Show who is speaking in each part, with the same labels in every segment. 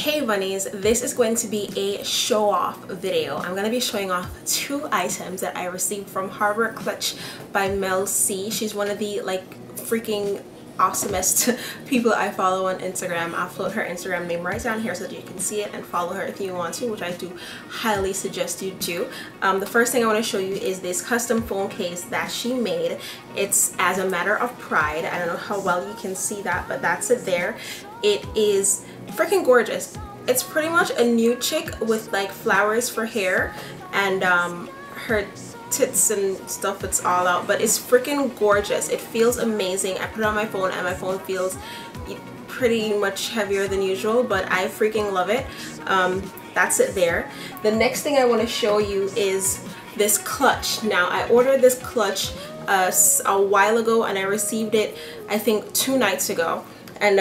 Speaker 1: Hey bunnies, this is going to be a show off video. I'm going to be showing off 2 items that I received from Harbor Clutch by Mel.C. She's one of the freaking awesomest people I follow on Instagram. I'll float her Instagram name right down here so that you can see it and follow her if you want to, which I do highly suggest you do. The first thing I want to show you is this custom phone case that she made. It's as a matter of pride. I don't know how well you can see that, but that's it there. It is freaking gorgeous. It's pretty much a nude chick with like flowers for hair, and her tits and stuff, it's all out, but it's freaking gorgeous. It feels amazing. I put it on my phone and my phone feels pretty much heavier than usual, but I freaking love it. That's it there. The next thing I want to show you is this clutch. Now I ordered this clutch a while ago and I received it I think 2 nights ago, and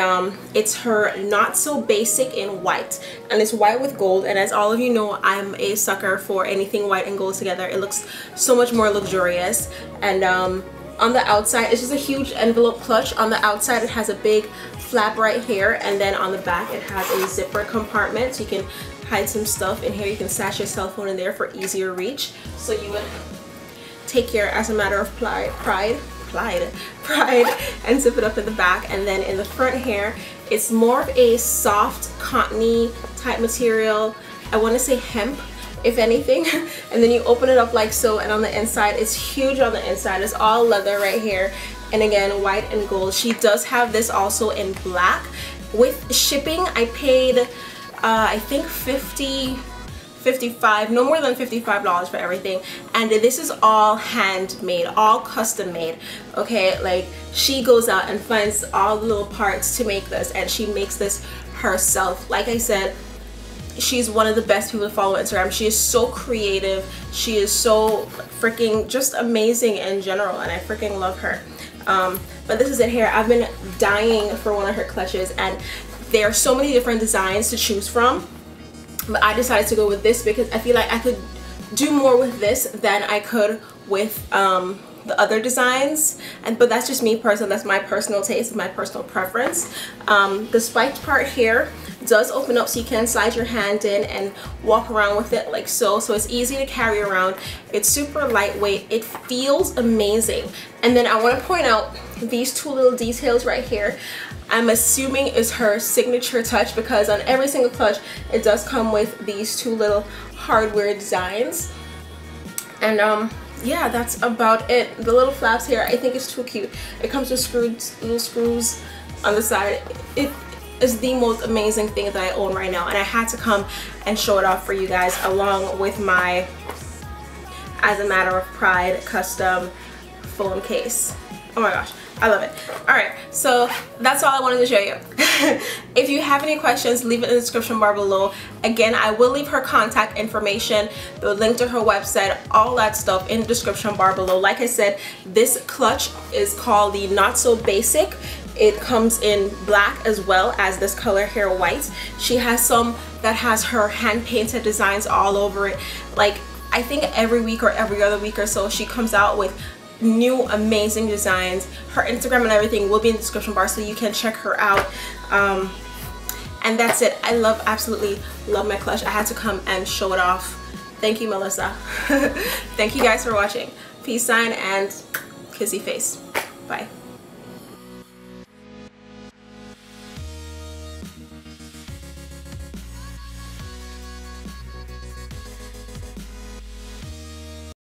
Speaker 1: it's her Not So Basic in white, and it's white with gold, and as all of you know, I'm a sucker for anything white and gold together. It looks so much more luxurious. And on the outside, it's just a huge envelope clutch. On the outside it has a big flap right here, and then on the back it has a zipper compartment, so you can hide some stuff in here. You can stash your cell phone in there for easier reach, so you would take care as a matter of pride and zip it up in the back. And then in the front here, it's more of a soft cottony type material. I want to say hemp, if anything. And then you open it up like so, and on the inside, it's huge on the inside. It's all leather right here, and again white and gold. She does have this also in black. With shipping, I paid I think $55, no more than $55 for everything, and this is all handmade, all custom made. Okay, like she goes out and finds all the little parts to make this, and she makes this herself. Like I said, she's one of the best people to follow on Instagram. She is so creative, she is so freaking just amazing in general, and I freaking love her. But this is it here. I've been dying for one of her clutches, and there are so many different designs to choose from, but I decided to go with this because I feel like I could do more with this than I could with the other designs. But that's just me personally. That's my personal taste, my personal preference. The spiked part here does open up, so you can slide your hand in and walk around with it like so. So it's easy to carry around. It's super lightweight. It feels amazing. And then I want to point out these 2 little details right here. I'm assuming is her signature touch, because on every single clutch it does come with these 2 little hardware designs. And yeah, that's about it. The little flaps here, I think it's too cute. It comes with little screws on the side. It is the most amazing thing that I own right now, and I had to come and show it off for you guys along with my As a Matter of Pride custom phone case. Oh my gosh, I love it. Alright, so that's all I wanted to show you. If you have any questions, leave it in the description bar below. Again, I will leave her contact information, the link to her website, all that stuff in the description bar below. Like I said, this clutch is called the Not So Basic. It comes in black as well as this color here, white. She has some that has her hand painted designs all over it. Like, I think every week or every other week or so she comes out with new amazing designs. Her Instagram and everything will be in the description bar, so you can check her out. And that's it. I absolutely love my clutch. I had to come and show it off. Thank you, Melissa. Thank you guys for watching. Peace sign and kissy face. Bye.